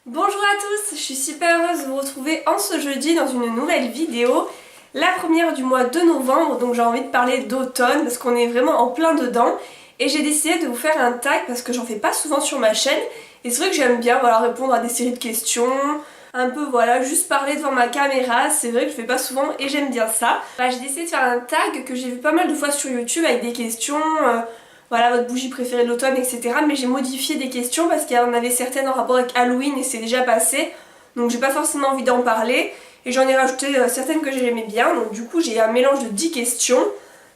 Bonjour à tous, je suis super heureuse de vous retrouver en ce jeudi dans une nouvelle vidéo, la première du mois de novembre, donc j'ai envie de parler d'automne parce qu'on est vraiment en plein dedans et j'ai décidé de vous faire un tag parce que j'en fais pas souvent sur ma chaîne et c'est vrai que j'aime bien répondre à des séries de questions, un peu juste parler devant ma caméra, c'est vrai que je fais pas souvent et j'aime bien ça. J'ai décidé de faire un tag que j'ai vu pas mal de fois sur YouTube avec des questions, votre bougie préférée de l'automne, etc. Mais j'ai modifié des questions parce qu'il y en avait certaines en rapport avec Halloween et c'est déjà passé, donc j'ai pas forcément envie d'en parler. Et j'en ai rajouté certaines que j'aimais bien, donc du coup j'ai un mélange de 10 questions.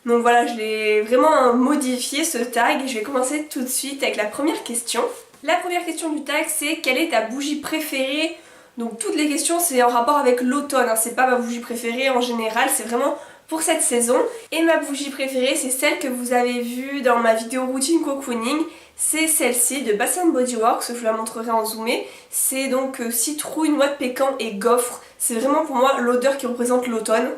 Donc voilà, je l'ai vraiment modifié ce tag et je vais commencer tout de suite avec la première question. La première question du tag c'est: quelle est ta bougie préférée? Donc toutes les questions c'est en rapport avec l'automne, hein. C'est pas ma bougie préférée en général, c'est vraiment pour cette saison. Et ma bougie préférée c'est celle que vous avez vue dans ma vidéo routine cocooning, c'est celle-ci de Bath Body Works, je vous la montrerai en zoomé. C'est donc citrouille, noix de pécan et gaufre. C'est vraiment pour moi l'odeur qui représente l'automne.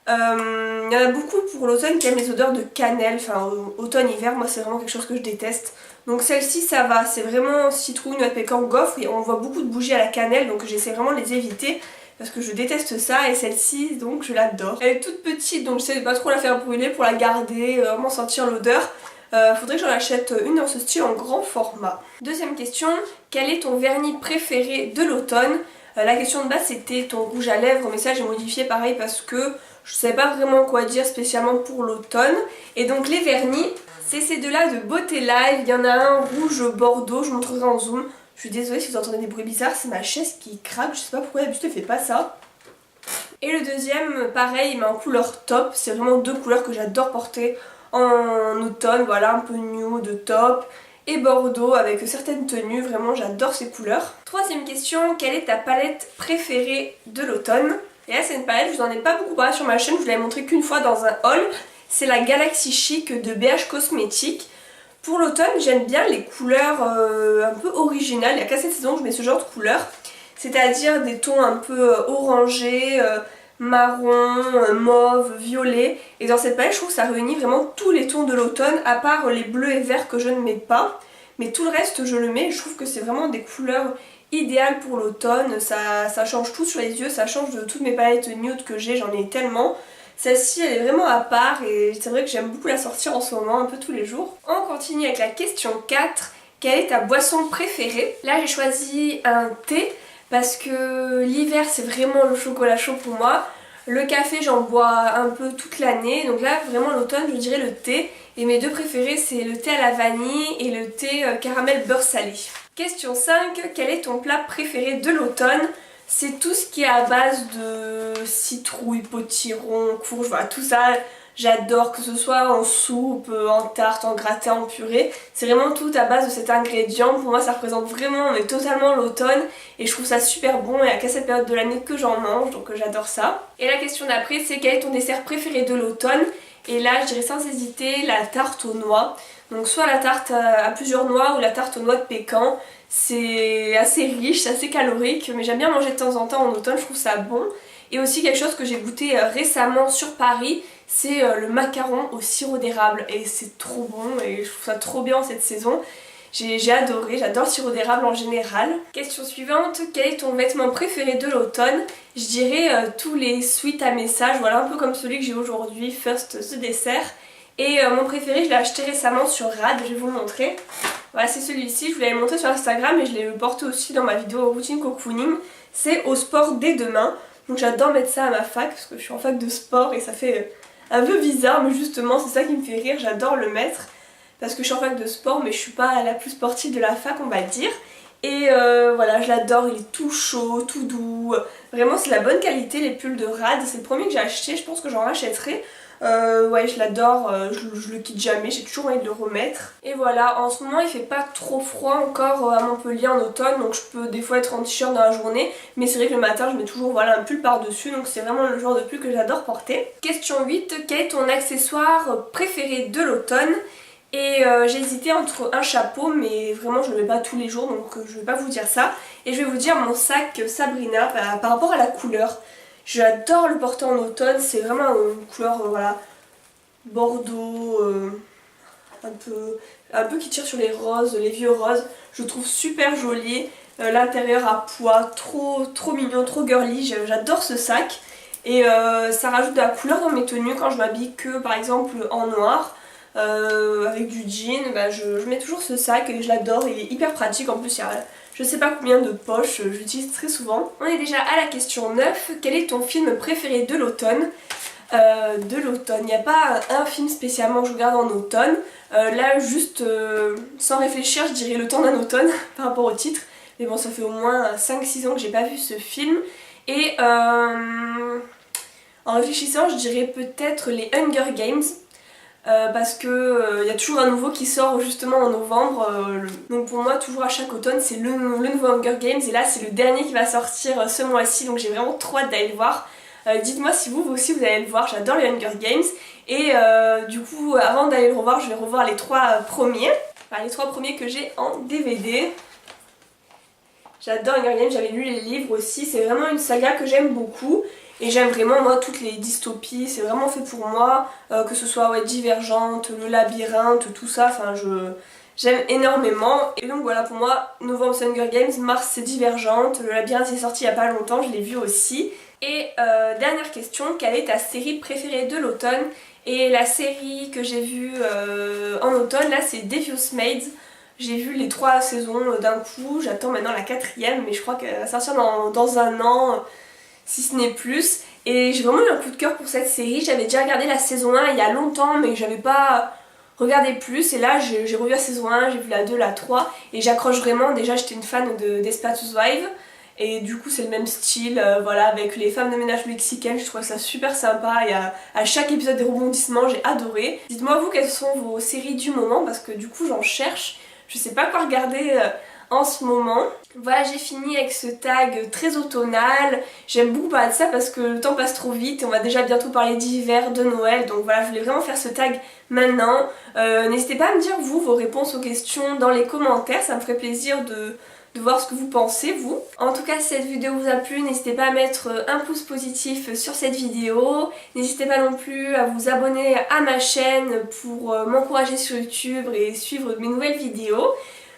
Il y en a beaucoup pour l'automne qui aiment les odeurs de cannelle, enfin automne-hiver, moi c'est vraiment quelque chose que je déteste. Donc celle-ci ça va, c'est vraiment citrouille, noix de pécan, gaufre et on voit beaucoup de bougies à la cannelle donc j'essaie vraiment de les éviter parce que je déteste ça et celle-ci donc je l'adore. Elle est toute petite donc j'essaie de pas trop la faire brûler pour la garder, vraiment sentir l'odeur. Faudrait que j'en achète une dans ce style en grand format. Deuxième question, quel est ton vernis préféré de l'automne? La question de base c'était ton rouge à lèvres, mais ça j'ai modifié pareil parce que je savais pas vraiment quoi dire spécialement pour l'automne. Et donc les vernis, c'est ces deux-là de Beauté Live. Il y en a un rouge bordeaux, je vous montrerai en zoom. Je suis désolée si vous entendez des bruits bizarres, c'est ma chaise qui craque, je sais pas pourquoi d'habitude elle fait pas ça. Et le deuxième, pareil, mais en couleur taupe. C'est vraiment deux couleurs que j'adore porter en automne, voilà, un peu nude, taupe et bordeaux avec certaines tenues, vraiment j'adore ces couleurs. Troisième question, quelle est ta palette préférée de l'automne? Et là c'est une palette, je vous en ai pas beaucoup parlé sur ma chaîne, je vous l'avais montré qu'une fois dans un haul. C'est la Galaxy Chic de BH Cosmetics. Pour l'automne j'aime bien les couleurs un peu originales, il n'y a qu'à cette saison que je mets ce genre de couleurs. C'est-à-dire des tons un peu orangés, marron, mauve, violet. Et dans cette palette je trouve que ça réunit vraiment tous les tons de l'automne, à part les bleus et verts que je ne mets pas. Mais tout le reste je le mets, je trouve que c'est vraiment des couleurs idéales pour l'automne. Ça change tout sur les yeux, ça change de toutes mes palettes nude que j'ai, j'en ai tellement. Celle-ci elle est vraiment à part et c'est vrai que j'aime beaucoup la sortir en ce moment, un peu tous les jours. On continue avec la question 4. Quelle est ta boisson préférée? Là j'ai choisi un thé parce que l'hiver c'est vraiment le chocolat chaud pour moi. Le café j'en bois un peu toute l'année, donc là vraiment l'automne je dirais le thé. Et mes deux préférés c'est le thé à la vanille et le thé caramel beurre salé. Question 5, quel est ton plat préféré de l'automne? C'est tout ce qui est à base de citrouille, potiron, courge, voilà tout ça. J'adore, que ce soit en soupe, en tarte, en gratin, en purée. C'est vraiment tout à base de cet ingrédient. Pour moi ça représente vraiment mais totalement l'automne. Et je trouve ça super bon et il n'y a qu'à cette période de l'année que j'en mange. Donc j'adore ça. Et la question d'après c'est: quel est ton dessert préféré de l'automne? Et là je dirais sans hésiter la tarte aux noix. Donc soit la tarte à plusieurs noix ou la tarte aux noix de pécan. C'est assez riche, c'est assez calorique. Mais j'aime bien manger de temps en temps en automne, je trouve ça bon. Et aussi quelque chose que j'ai goûté récemment sur Paris, c'est le macaron au sirop d'érable et c'est trop bon et je trouve ça trop bien en cette saison. J'ai adoré, j'adore le sirop d'érable en général. Question suivante, quel est ton vêtement préféré de l'automne? Je dirais tous les sweats à message, voilà un peu comme celui que j'ai aujourd'hui, First The Dessert. Et mon préféré je l'ai acheté récemment sur Rad, je vais vous le montrer. Voilà c'est celui-ci, je vous l'avais montré sur Instagram et je l'ai porté aussi dans ma vidéo routine cocooning. C'est au sport dès demain. Donc j'adore mettre ça à ma fac parce que je suis en fac de sport et ça fait un peu bizarre, mais justement c'est ça qui me fait rire, j'adore le mettre parce que je suis en fac de sport mais je suis pas la plus sportive de la fac on va dire. Et voilà, je l'adore, il est tout chaud, tout doux, vraiment c'est la bonne qualité, les pulls de Rad, c'est le premier que j'ai acheté, je pense que j'en rachèterai. Ouais je l'adore, je le quitte jamais, j'ai toujours envie de le remettre. Et voilà, en ce moment il fait pas trop froid encore à Montpellier en automne, donc je peux des fois être en t-shirt dans la journée, mais c'est vrai que le matin je mets toujours un pull par dessus, donc c'est vraiment le genre de pull que j'adore porter. Question 8, quel est ton accessoire préféré de l'automne? Et j'ai hésité entre un chapeau, mais vraiment je ne le mets pas tous les jours, donc je vais pas vous dire ça. Et je vais vous dire mon sac Sabrina par rapport à la couleur. J'adore le porter en automne, c'est vraiment une couleur bordeaux, un peu qui tire sur les roses, les vieux roses. Je le trouve super joli, l'intérieur à pois, trop mignon, trop girly, j'adore ce sac. Et ça rajoute de la couleur dans mes tenues quand je m'habille que par exemple en noir. Avec du jean, bah, je mets toujours ce sac et je l'adore, il est hyper pratique. En plus il y a je sais pas combien de poches, je l'utilise très souvent. On est déjà à la question 9. Quel est ton film préféré de l'automne? Il n'y a pas un film spécialement que je regarde en automne. Là juste sans réfléchir je dirais Le temps d'un automne par rapport au titre. Mais bon, ça fait au moins 5-6 ans que j'ai pas vu ce film. Et en réfléchissant je dirais peut-être les Hunger Games. Parce que y a toujours un nouveau qui sort justement en novembre, donc pour moi toujours à chaque automne c'est le nouveau Hunger Games, et là c'est le dernier qui va sortir ce mois-ci, donc j'ai vraiment trop hâte d'aller le voir. Dites-moi si vous aussi vous allez le voir, j'adore les Hunger Games, et du coup avant d'aller le revoir je vais revoir les 3 premiers, enfin, les 3 premiers que j'ai en DVD. J'adore Hunger Games, j'avais lu les livres aussi, c'est vraiment une saga que j'aime beaucoup. Et j'aime vraiment moi toutes les dystopies, c'est vraiment fait pour moi, que ce soit ouais, Divergente, Le Labyrinthe, tout ça, enfin j'aime énormément. Et donc voilà, pour moi, novembre c'est Hunger Games, mars c'est Divergente, Le Labyrinthe est sorti il y a pas longtemps, je l'ai vu aussi. Et dernière question, quelle est ta série préférée de l'automne? Et la série que j'ai vue en automne, là c'est Devious Maids. J'ai vu les 3 saisons d'un coup, j'attends maintenant la 4e, mais je crois qu'elle va sortir dans un an. Si ce n'est plus, et j'ai vraiment eu un coup de cœur pour cette série. J'avais déjà regardé la saison 1 il y a longtemps mais j'avais pas regardé plus, et là j'ai revu la saison 1, j'ai vu la 2, la 3 et j'accroche vraiment. Déjà j'étais une fan de Desperate Housewives et du coup c'est le même style, voilà, avec les femmes de ménage mexicaines, je trouve ça super sympa et à chaque épisode des rebondissements, j'ai adoré. Dites-moi vous quelles sont vos séries du moment parce que du coup j'en cherche, je sais pas quoi regarder en ce moment. Voilà, j'ai fini avec ce tag très automnal. J'aime beaucoup parler de ça parce que le temps passe trop vite et on va déjà bientôt parler d'hiver, de Noël, donc voilà, je voulais vraiment faire ce tag maintenant. N'hésitez pas à me dire vous vos réponses aux questions dans les commentaires, ça me ferait plaisir de voir ce que vous pensez vous. En tout cas si cette vidéo vous a plu, n'hésitez pas à mettre un pouce positif sur cette vidéo. N'hésitez pas non plus à vous abonner à ma chaîne pour m'encourager sur YouTube et suivre mes nouvelles vidéos.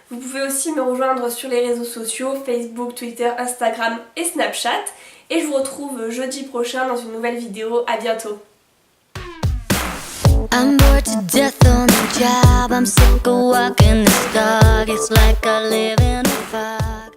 Vous pouvez aussi me rejoindre sur les réseaux sociaux, Facebook, Twitter, Instagram et Snapchat. Et je vous retrouve jeudi prochain dans une nouvelle vidéo. À bientôt. I'm bored to death on the job. I'm sick of walking this dog. It's like I live in a fog.